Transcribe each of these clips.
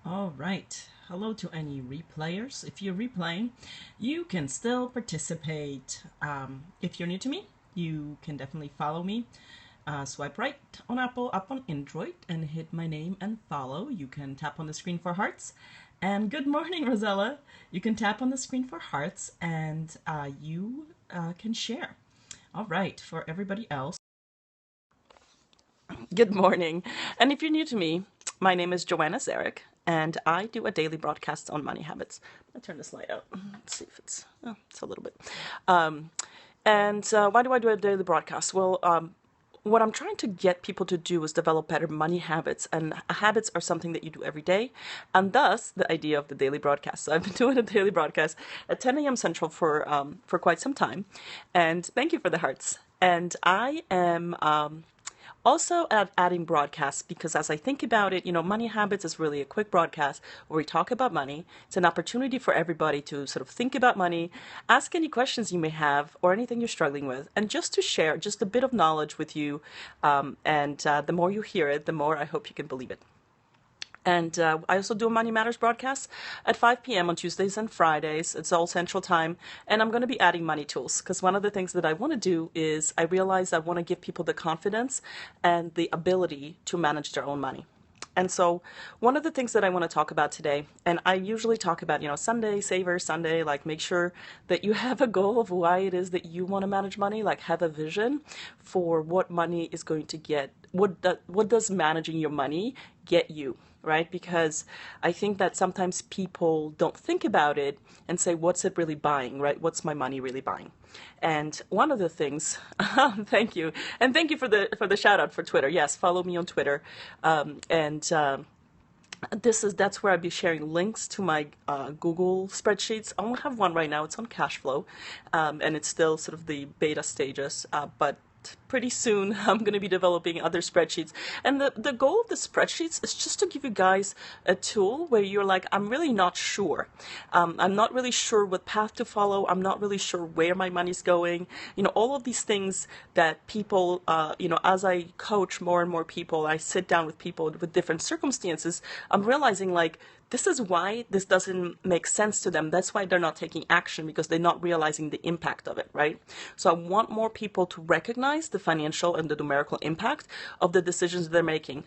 All right. Hello to any replayers. If you're replaying, you can still participate. If you're new to me, you can definitely follow me. Swipe right on Apple, up on Android, and hit my name and follow. You can tap on the screen for hearts. And good morning, Rosella. You can tap on the screen for hearts and you can share. All right, for everybody else. Good morning. And if you're new to me, my name is joannazarach, and I do a daily broadcast on money habits. I'll turn this light out. Let's see if it's a little bit. Why do I do a daily broadcast? Well, what I'm trying to get people to do is develop better money habits, and habits are something that you do every day, and thus the idea of the daily broadcast. So I've been doing a daily broadcast at 10 a.m. Central for quite some time, and thank you for the hearts. And I am also adding broadcasts because as I think about it, Money Habits is really a quick broadcast where we talk about money. It's an opportunity for everybody to sort of think about money, ask any questions you may have or anything you're struggling with, and just to share just a bit of knowledge with you. The more you hear it, the more I hope you can believe it. And I also do a Money Matters broadcast at 5 p.m. on Tuesdays and Fridays. It's all Central Time. And I'm going to be adding money tools because one of the things that I want to do is I realize I want to give people the confidence and the ability to manage their own money. And so one of the things that I want to talk about today, and I usually talk about, Sunday, Saver Sunday, like make sure that you have a goal of why it is that you want to manage money, like have a vision for what money is going to get. What does managing your money get you? Right? Because I think that sometimes people don't think about it and say, what's it really buying, right? What's my money really buying? And one of the things, thank you. And thank you for the shout out for Twitter. Yes, follow me on Twitter. That's where I'll be sharing links to my Google spreadsheets. I don't have one right now. It's on cash flow. And it's still sort of the beta stages, but pretty soon I'm going to be developing other spreadsheets. And the goal of the spreadsheets is just to give you guys a tool where you're like, I'm really not sure. I'm not really sure what path to follow. I'm not really sure where my money's going. All of these things that people, as I coach more and more people, I sit down with people with different circumstances, I'm realizing like, this is why this doesn't make sense to them. That's why they're not taking action because they're not realizing the impact of it, right? So I want more people to recognize the financial and the numerical impact of the decisions they're making.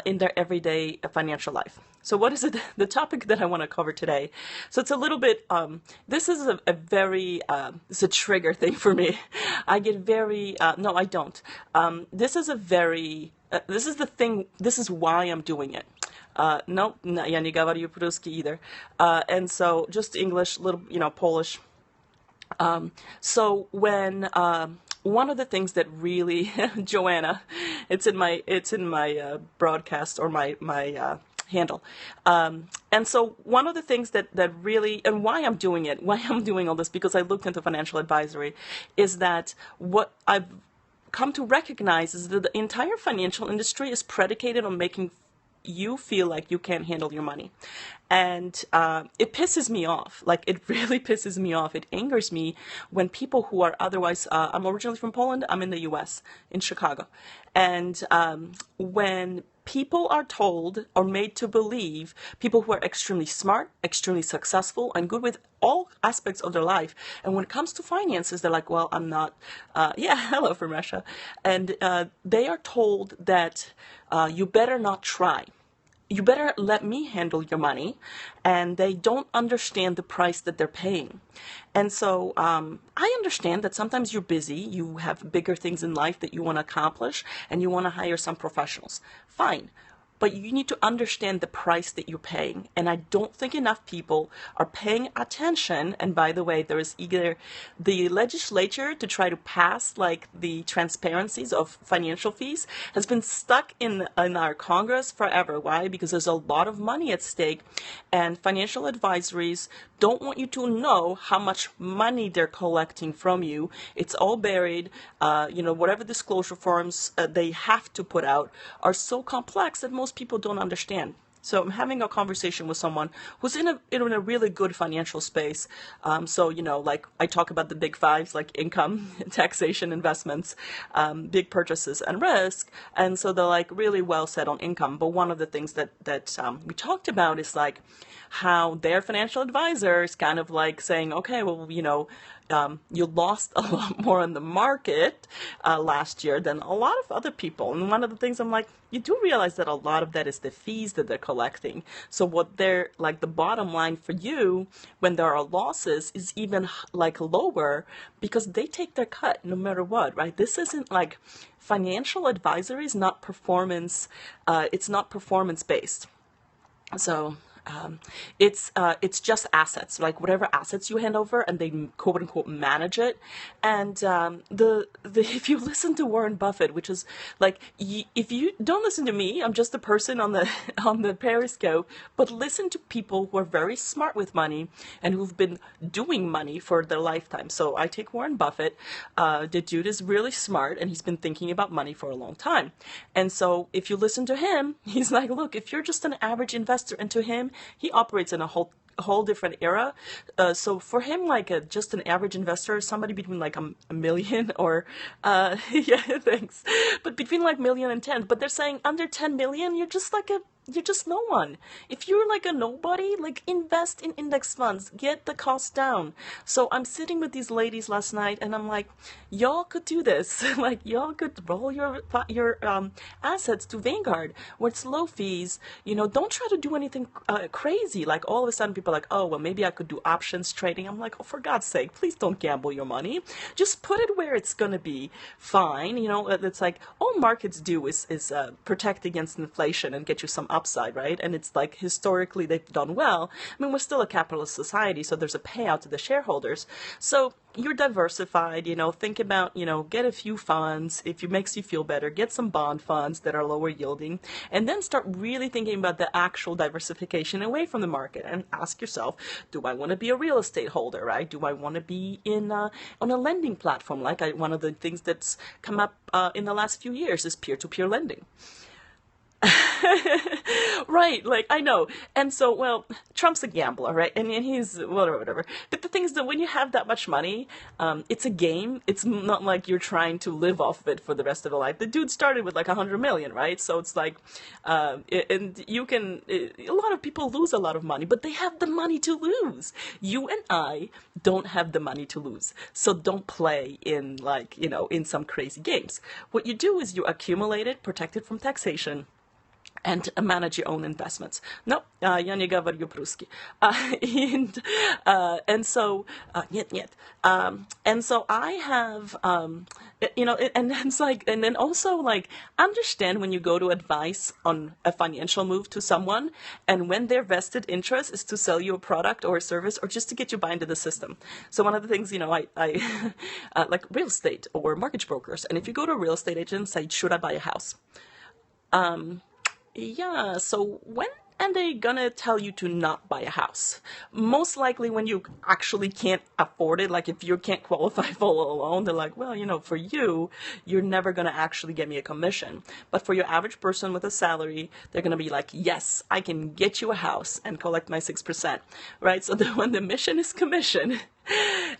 In their everyday financial life. So what is it, the topic that I want to cover today? So it's a little bit, this is a very, it's a trigger thing for me. I get very, no, I don't. This is the thing, this is why I'm doing it. Nope, ja nie говорю по-русски either. And so just English, little, Polish. So when one of the things that really, Joanna, it's in my broadcast or my handle. And so one of the things that really, and why I'm doing it, why I'm doing all this, because I looked into financial advisory, is that what I've come to recognize is that the entire financial industry is predicated on making you feel like you can't handle your money. And it pisses me off. Like, it really pisses me off. It angers me when people who are otherwise, I'm originally from Poland, I'm in the US, in Chicago. And when people are told or made to believe, people who are extremely smart, extremely successful, and good with all aspects of their life, and when it comes to finances, they're like, well, I'm not, hello from Russia. And they are told that you better not try. You better let me handle your money, and they don't understand the price that they're paying. And so I understand that sometimes you're busy, you have bigger things in life that you want to accomplish, and you want to hire some professionals. Fine. But you need to understand the price that you're paying. And I don't think enough people are paying attention. And by the way, there is either the legislature to try to pass like the transparencies of financial fees has been stuck in our Congress forever. Why? Because there's a lot of money at stake, and financial advisories don't want you to know how much money they're collecting from you. It's all buried. Whatever disclosure forms they have to put out are so complex that most people don't understand. So I'm having a conversation with someone who's in a really good financial space. So, like I talk about the big fives, like income, taxation, investments, big purchases, and risk. And so they're like really well set on income. But one of the things that we talked about is like how their financial advisor is kind of like saying, okay, well, you lost a lot more in the market last year than a lot of other people. And one of the things I'm like, you do realize that a lot of that is the fees that they're collecting. So what they're like, the bottom line for you when there are losses is even like lower because they take their cut no matter what, right? This isn't like financial advisory is not performance. It's not performance based. So it's just assets, like whatever assets you hand over, and they quote unquote manage it. And the if you listen to Warren Buffett, which is like if you don't listen to me, I'm just a person on the on the Periscope, but listen to people who are very smart with money and who've been doing money for their lifetime. So I take Warren Buffett. The dude is really smart, and he's been thinking about money for a long time. And so if you listen to him, he's like, look, if you're just an average investor, and to him, he operates in a whole different era. So for him, like just an average investor is somebody between like a million or yeah, thanks, but between like million and 10. But they're saying under 10 million, you're just no one. If you're like a nobody, like invest in index funds, get the cost down. So I'm sitting with these ladies last night, and I'm like, y'all could do this. Like y'all could roll your assets to Vanguard, where it's low fees. Don't try to do anything crazy. Like all of a sudden, people are like, oh well, maybe I could do options trading. I'm like, oh, for God's sake, please don't gamble your money. Just put it where it's gonna be fine. It's like all markets do is protect against inflation and get you some upside, right? And it's like historically they've done well. I mean, we're still a capitalist society, so there's a payout to the shareholders. So you're diversified, think about, get a few funds. If it makes you feel better, get some bond funds that are lower yielding, and then start really thinking about the actual diversification away from the market and ask yourself, do I want to be a real estate holder, right? Do I want to be on a lending platform? Like one of the things that's come up in the last few years is peer-to-peer lending. Right, like I know. And so, well, Trump's a gambler, right? And he's whatever. But the thing is that when you have that much money, it's a game. It's not like you're trying to live off of it for the rest of your life. The dude started with like 100 million, right? So it's like, and you can, a lot of people lose a lot of money, but they have the money to lose. You and I don't have the money to lose. So don't play in like, in some crazy games. What you do is you accumulate it, protect it from taxation, and manage your own investments. No, я не говорю по-русски. And so, нет. And so I have, and it's like, and then also like, understand when you go to advice on a financial move to someone, and when their vested interest is to sell you a product or a service, or just to get you buy into the system. So one of the things, I like real estate or mortgage brokers. And if you go to a real estate agent and say, should I buy a house? Yeah, so when are they gonna tell you to not buy a house? Most likely when you actually can't afford it, like if you can't qualify for a loan, they're like, well, for you, you're never gonna actually get me a commission. But for your average person with a salary, they're gonna be like, yes, I can get you a house and collect my 6%, right? So when the mission is commission,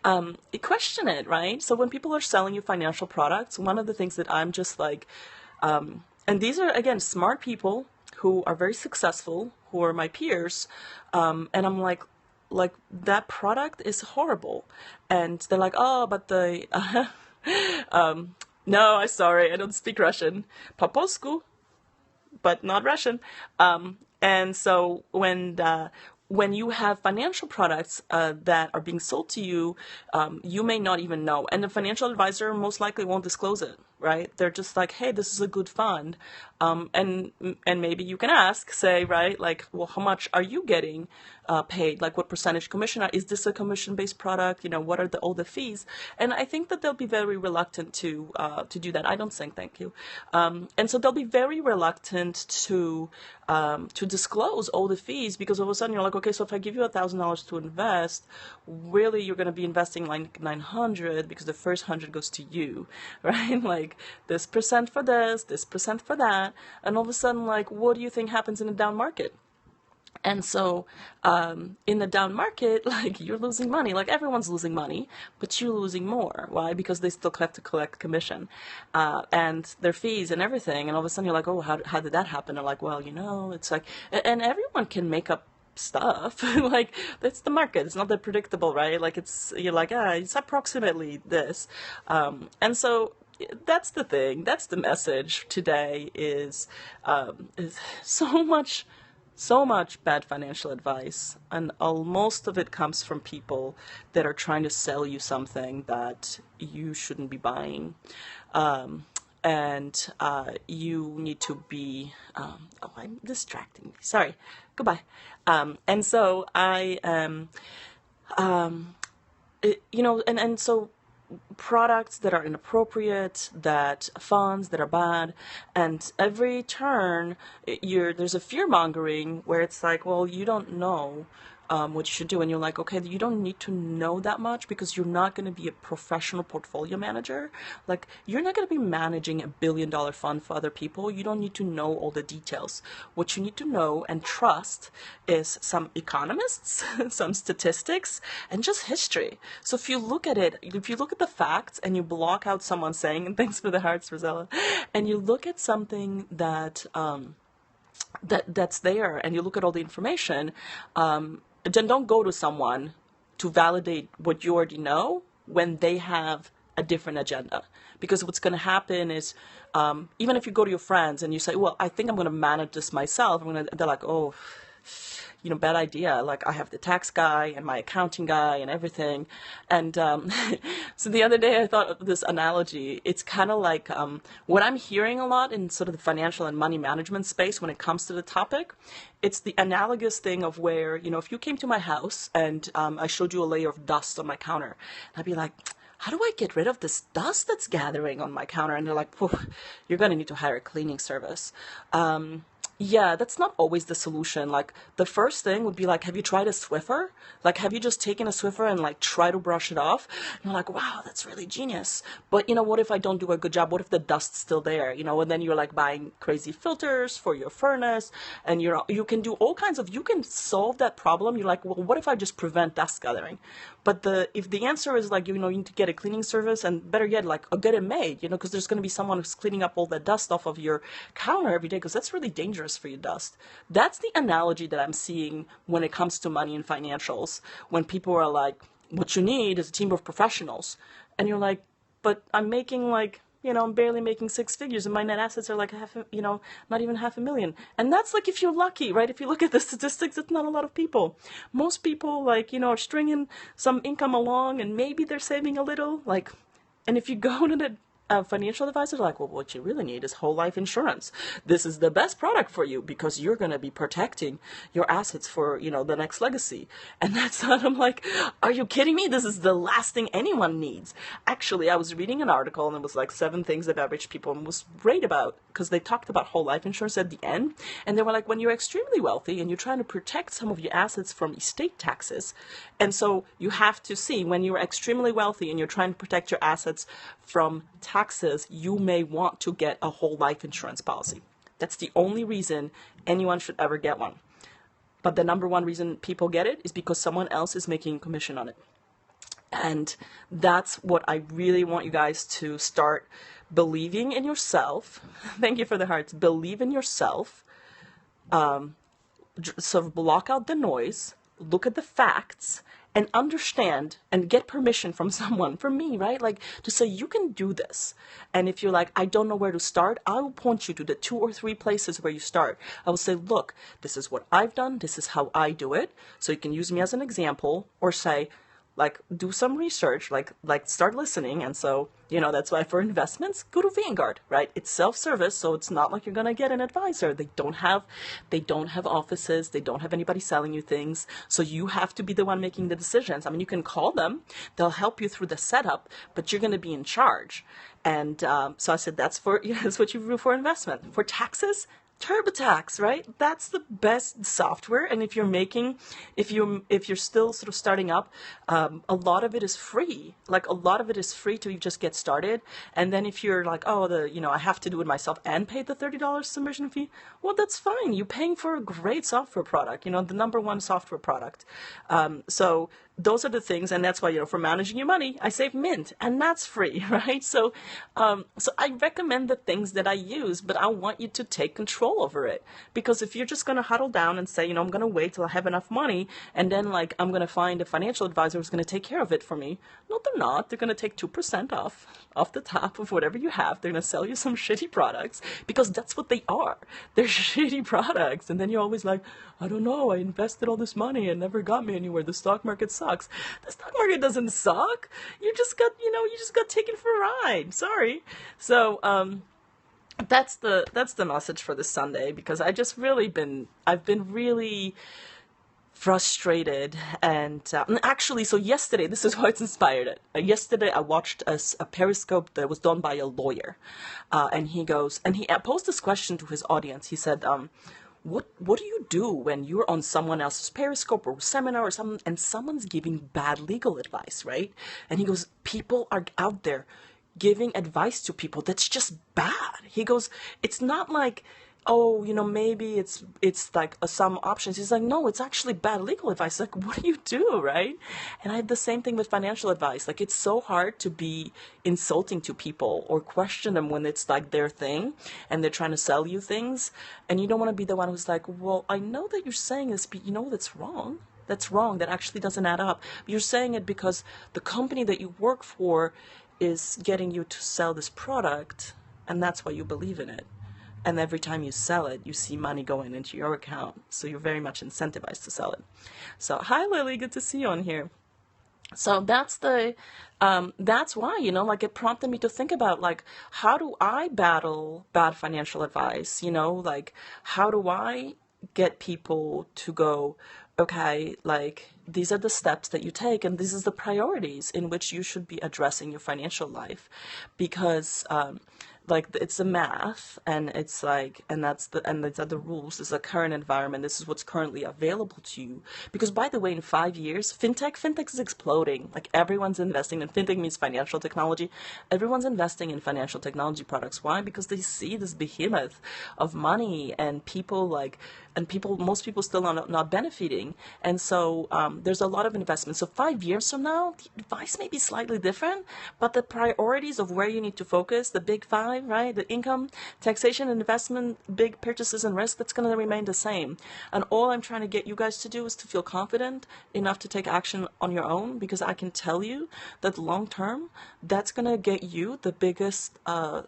you question it, right? So when people are selling you financial products, one of the things that I'm just like, and these are, again, smart people who are very successful, who are my peers. And I'm like, that product is horrible. And they're like, oh, but no, I'm sorry, I don't speak Russian. Po polsku, but not Russian. And so when you have financial products that are being sold to you, you may not even know. And the financial advisor most likely won't disclose it, right? They're just like, hey, this is a good fund. And maybe you can say, right, like, well, how much are you getting paid? Like, what percentage commission? Is this a commission-based product? What are all the fees? And I think that they'll be very reluctant to do that. I don't think, thank you. And so they'll be very reluctant to disclose all the fees, because all of a sudden you're like, okay, so if I give you $1,000 to invest, really you're going to be investing like 900 because the first 100 goes to you, right? Like this% for this percent for that. And all of a sudden, like, what do you think happens in a down market? And so, in the down market, like you're losing money, like everyone's losing money, but you're losing more. Why? Because they still have to collect commission, and their fees and everything. And all of a sudden you're like, oh, how did that happen? And like, well, it's like, and everyone can make up stuff. Like, it's the market. It's not that predictable, right? Like you're like, it's approximately this. And so that's the thing. That's the message today is so much bad financial advice, and most of it comes from people that are trying to sell you something that you shouldn't be buying. And you need to be, oh, I'm distracting me. Sorry. Goodbye. And so I am, and so products that are inappropriate, that funds that are bad, and every turn there's a fear mongering where it's like, well, you don't know what you should do, and you're like, okay, you don't need to know that much because you're not going to be a professional portfolio manager. Like, you're not going to be managing $1 billion fund for other people. You don't need to know all the details. What you need to know and trust is some economists, some statistics, and just history. So if you look at the facts and you block out someone saying, and thanks for the hearts, Rosella, and you look at something that's there, and you look at all the information, then don't go to someone to validate what you already know when they have a different agenda. Because what's going to happen is, even if you go to your friends and you say, well, I think I'm going to manage this myself, they're like, oh, bad idea. Like, I have the tax guy and my accounting guy and everything. And so the other day I thought of this analogy. It's kind of like what I'm hearing a lot in sort of the financial and money management space when it comes to the topic. It's the analogous thing of where, if you came to my house and I showed you a layer of dust on my counter, I'd be like, how do I get rid of this dust that's gathering on my counter? And they're like, you're going to need to hire a cleaning service. Yeah, that's not always the solution. Like, the first thing would be like, have you tried a Swiffer? Like, have you just taken a Swiffer and like try to brush it off? And you're like, wow, that's really genius. But what if I don't do a good job? What if the dust's still there? And then you're like buying crazy filters for your furnace, and you can do all kinds of, you can solve that problem. You're like, well, what if I just prevent dust gathering? But if the answer is like, you need to get a cleaning service, and better yet, like, get it made, because there's going to be someone who's cleaning up all the dust off of your counter every day, because that's really dangerous for your dust. That's the analogy that I'm seeing when it comes to money and financials, when people are like, what you need is a team of professionals. And you're like, but I'm making like, I'm barely making 6 figures, and my net assets are like not even $500,000. And that's like, if you're lucky, right? If you look at the statistics, it's not a lot of people. Most people are stringing some income along, and maybe they're saving a little, like, and if you go to the financial advisor, like, well, what you really need is whole life insurance. This is the best product for you because you're going to be protecting your assets for, the next legacy. And that's not, I'm like, are you kidding me? This is the last thing anyone needs. Actually, I was reading an article, and it was like 7 things that average people, and was great about, because they talked about whole life insurance at the end. And they were like, when you're extremely wealthy and you're trying to protect some of your assets from estate taxes, and so you have to see, when you're extremely wealthy and you're trying to protect your assets from taxes, you may want to get a whole life insurance policy. That's the only reason anyone should ever get one. But the number one reason people get it is because someone else is making commission on it. And that's what I really want you guys to start believing in yourself. Thank you for the hearts. Believe in yourself. Sort of block out the noise. Look at the facts. And understand and get permission from someone, from me, right? Like, to say, you can do this. And if you're like, I don't know where to start, I will point you to the 2 or 3 places where you start. I will say, look, this is what I've done. This is how I do it. So you can use me as an example, or say, like, do some research, like start listening. And so, that's why for investments, go to Vanguard, right? It's self-service, so it's not like you're going to get an advisor. They don't have offices. They don't have anybody selling you things. So you have to be the one making the decisions. I mean, you can call them. They'll help you through the setup, but you're going to be in charge. And so I said, that's what you do for investment. For taxes, TurboTax, right? That's the best software. And if you're still sort of starting up, a lot of it is free. Like a lot of it is free to just get started. And then if you're like, oh, I have to do it myself and pay the $30 submission fee, well, that's fine. You're paying for a great software product, the number one software product. So those are the things, and that's why, for managing your money, I save Mint, and that's free, right? So I recommend the things that I use, but I want you to take control over it. Because if you're just going to huddle down and say, I'm going to wait till I have enough money, and then like I'm going to find a financial advisor who's going to take care of it for me. No, they're not. They're going to take 2% off the top of whatever you have. They're going to sell you some shitty products, because that's what they are. They're shitty products. And then you're always like, I don't know, I invested all this money and never got me anywhere. The stock market sucks. The stock market doesn't suck. You just got taken for a ride. Sorry. So, that's the message for this Sunday, because I've been really frustrated. And actually, so yesterday, this is why it's inspired it. Yesterday I watched a Periscope that was done by a lawyer, and he posed this question to his audience. He said, what do you do when you're on someone else's Periscope or seminar or something, and someone's giving bad legal advice, right? And he goes, people are out there giving advice to people that's just bad. He goes, it's not like, oh, maybe it's like some options. He's like, no, it's actually bad legal advice. Like, what do you do, right? And I had the same thing with financial advice. Like, it's so hard to be insulting to people or question them when it's like their thing and they're trying to sell you things. And you don't want to be the one who's like, well, I know that you're saying this, but that's wrong. That's wrong. That actually doesn't add up. You're saying it because the company that you work for is getting you to sell this product, and that's why you believe in it. And every time you sell it, you see money going into your account. So you're very much incentivized to sell it. So, hi, Lily. Good to see you on here. So that's why, like it prompted me to think about, like, how do I battle bad financial advice? Like, how do I get people to go, okay, like, these are the steps that you take, and these are the priorities in which you should be addressing your financial life. Because, like, it's the math, and it's like, and these are the rules. This is the current environment. This is what's currently available to you. Because, by the way, in 5 years, fintech is exploding. Like, everyone's investing, and fintech means financial technology. Everyone's investing in financial technology products. Why? Because they see this behemoth of money, and most people still are not benefiting. And so there's a lot of investment. So 5 years from now, the advice may be slightly different, but the priorities of where you need to focus, the big five, right? The income, taxation, investment, big purchases, and risk, that's going to remain the same. And all I'm trying to get you guys to do is to feel confident enough to take action on your own, because I can tell you that long term, that's going to get you the biggest, the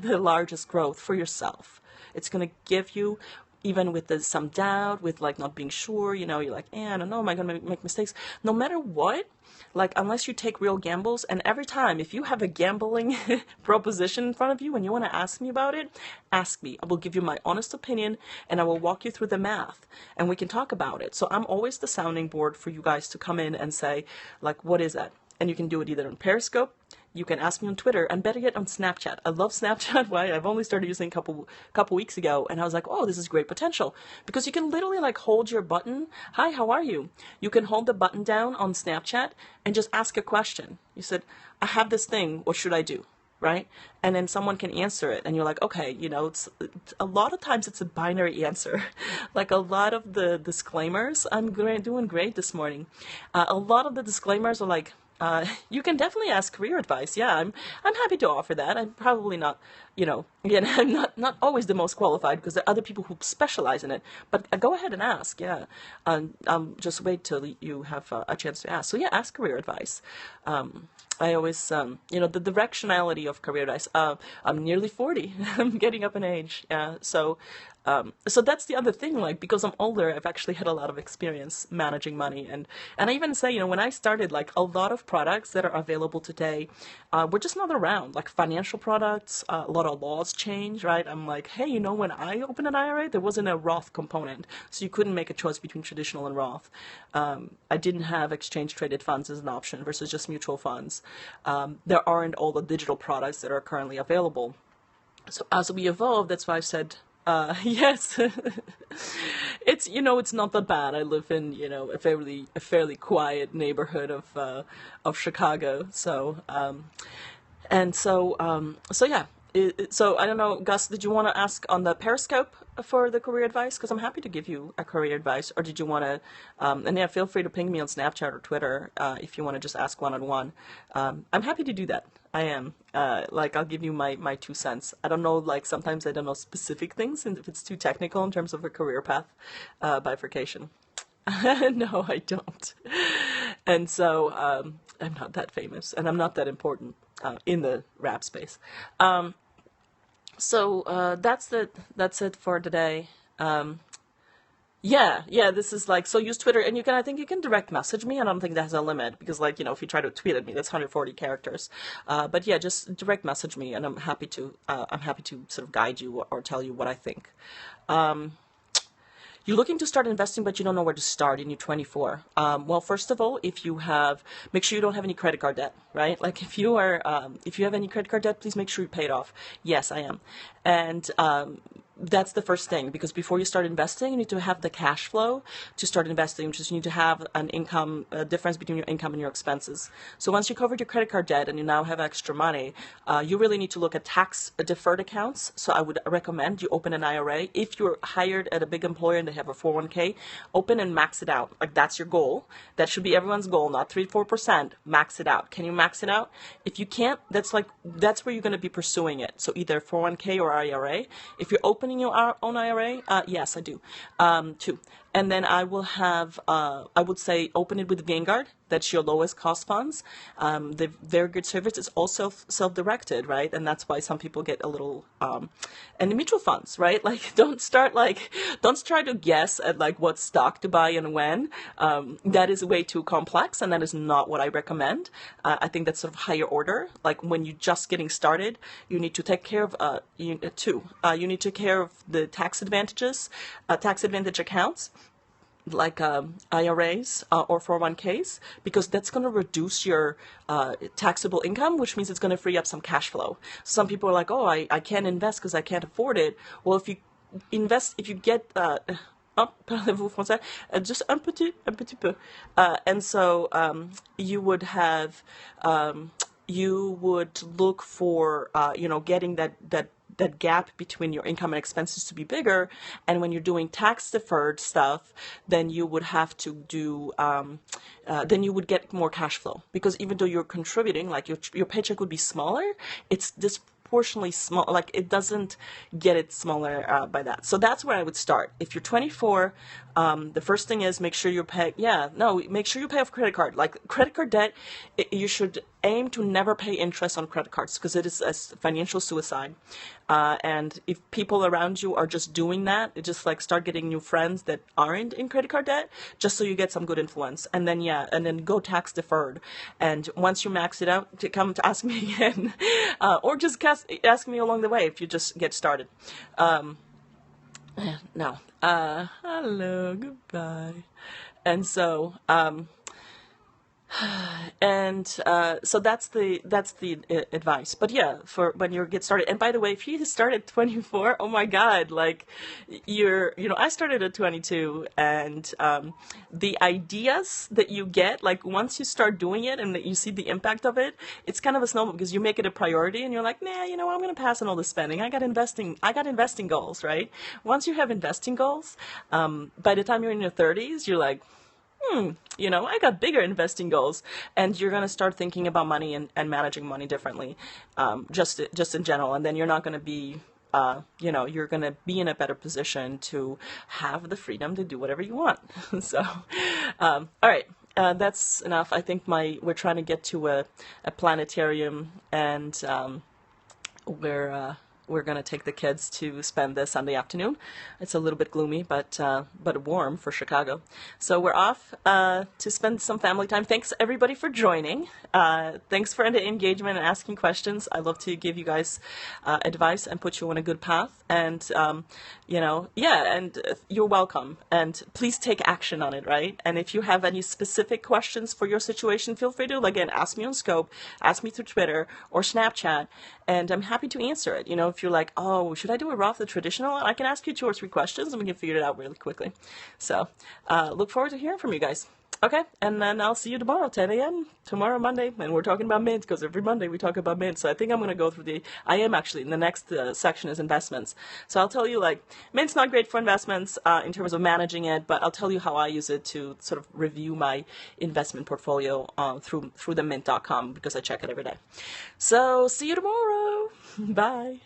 largest growth for yourself. It's going to give you, even with some doubt, with like not being sure, you're like, I don't know, am I going to make mistakes? No matter what, like, unless you take real gambles, and every time, if you have a gambling proposition in front of you and you want to ask me about it, ask me. I will give you my honest opinion, and I will walk you through the math, and we can talk about it. So I'm always the sounding board for you guys to come in and say, like, what is that? And you can do it either on Periscope, you can ask me on Twitter, and better yet on Snapchat. I love Snapchat. Why? I've only started using a couple weeks ago, and I was like, oh, this is great potential. Because you can literally like hold your button. Hi, how are you? You can hold the button down on Snapchat and just ask a question. You said, I have this thing, what should I do? Right? And then someone can answer it, and you're like, okay, it's a lot of times it's a binary answer. Like a lot of the disclaimers, doing great this morning. A lot of the disclaimers are like, you can definitely ask career advice. Yeah, I'm happy to offer that. I'm probably not, again, I'm not always the most qualified, because there are other people who specialize in it. But go ahead and ask. Yeah, just wait till you have a chance to ask. So yeah, ask career advice. I always, the directionality of career advice. I'm nearly 40. I'm getting up in age. Yeah, so that's the other thing, like, because I'm older, I've actually had a lot of experience managing money. And I even say, when I started, like, a lot of products that are available today, were just not around, like financial products. A lot of laws change, right? I'm like, hey, when I opened an IRA, there wasn't a Roth component. So you couldn't make a choice between traditional and Roth. I didn't have exchange traded funds as an option versus just mutual funds. There aren't all the digital products that are currently available. So as we evolve, that's why I've said, Yes, it's it's not that bad. I live in a fairly quiet neighborhood of Chicago, so yeah. So I don't know, Gus, did you want to ask on the Periscope for the career advice? Because I'm happy to give you a career advice. Or did you want to? And yeah, feel free to ping me on Snapchat or Twitter if you want to just ask one on one. I'm happy to do that. I am. Like I'll give you my 2 cents. I don't know. Like sometimes I don't know specific things, and if it's too technical in terms of a career path bifurcation. No, I don't. And so I'm not that famous, and I'm not that important in the rap space. So that's it for today. Yeah. This is like, so use Twitter, and I think you can direct message me. I don't think that has a limit because, like, if you try to tweet at me, that's 140 characters. But yeah, just direct message me, and I'm happy to sort of guide you or tell you what I think. You're looking to start investing, but you don't know where to start, and you're 24. Well, first of all, make sure you don't have any credit card debt, right? Like if you have any credit card debt, please make sure you pay it off. Yes, I am. And that's the first thing, because before you start investing, you need to have the cash flow to start investing, which is you need to have an income, a difference between your income and your expenses. So once you covered your credit card debt and you now have extra money, you really need to look at tax deferred accounts. So I would recommend you open an IRA. If you're hired at a big employer and they have a 401k, open and max it out. Like that's your goal. That should be everyone's goal, not 3-4%. Max it out. Can you max it out? If you can't, that's where you're going to be pursuing it. So either 401k or IRA. If you're opening your own IRA, yes, I do, too. And then I would say open it with Vanguard. That's your lowest cost funds. The very good service is also self-directed, right? And that's why some people get a little, and the mutual funds, right? Like, don't try to guess at like what stock to buy and when. That is way too complex, and that is not what I recommend. I think that's sort of higher order. Like when you're just getting started, you need to take care of, you need to take care of the tax advantage accounts, like IRAs or 401ks, because that's going to reduce your taxable income, which means it's going to free up some cash flow. Some people are like, oh, I can't invest because I can't afford it. Well, if you get parlez-vous français? Just un petit peu. And so you would look for, getting that gap between your income and expenses to be bigger. And when you're doing tax deferred stuff, then you would have to then you would get more cash flow, because even though you're contributing, like your paycheck would be smaller, it's disproportionately small. Like it doesn't get it smaller by that. So that's where I would start. If you're 24, the first thing is make sure you pay. Make sure you pay off credit card. Like credit card debt, you should aim to never pay interest on credit cards, because it is a financial suicide. And if people around you are just doing that, just like start getting new friends that aren't in credit card debt, just so you get some good influence. And then go tax deferred. And once you max it out, to come to ask me again, or just ask me along the way if you just get started. No. Hello, goodbye. And so, so that's the advice. But yeah, for when you get started. And by the way, if you start at 24, oh my God, like I started at 22, and the ideas that you get, like once you start doing it and that you see the impact of it, it's kind of a snowball, because you make it a priority and you're like, nah, I'm going to pass on all the spending. I got investing goals, right? Once you have investing goals, by the time you're in your 30s, you're like, I got bigger investing goals, and you're going to start thinking about money and managing money differently, just in general. And then you're not going to be, you're going to be in a better position to have the freedom to do whatever you want. So, all right. That's enough. I think we're trying to get to a planetarium, and we're going to take the kids to spend the Sunday afternoon. It's a little bit gloomy, but warm for Chicago. So we're off to spend some family time. Thanks, everybody, for joining. Thanks for the engagement and asking questions. I love to give you guys advice and put you on a good path. And, and you're welcome. And please take action on it, right? And if you have any specific questions for your situation, feel free to, again, ask me on Scope, ask me through Twitter or Snapchat, and I'm happy to answer it. if you're like, oh, should I do a Roth or traditional? I can ask you 2 or 3 questions and we can figure it out really quickly. So look forward to hearing from you guys. Okay, and then I'll see you tomorrow, 10 a.m., tomorrow, Monday, and we're talking about mint, because every Monday we talk about mint, so I think I'm going to go through I am actually, in the next section is investments. So I'll tell you, like, mint's not great for investments in terms of managing it, but I'll tell you how I use it to sort of review my investment portfolio through the mint.com, because I check it every day. So, see you tomorrow. Bye.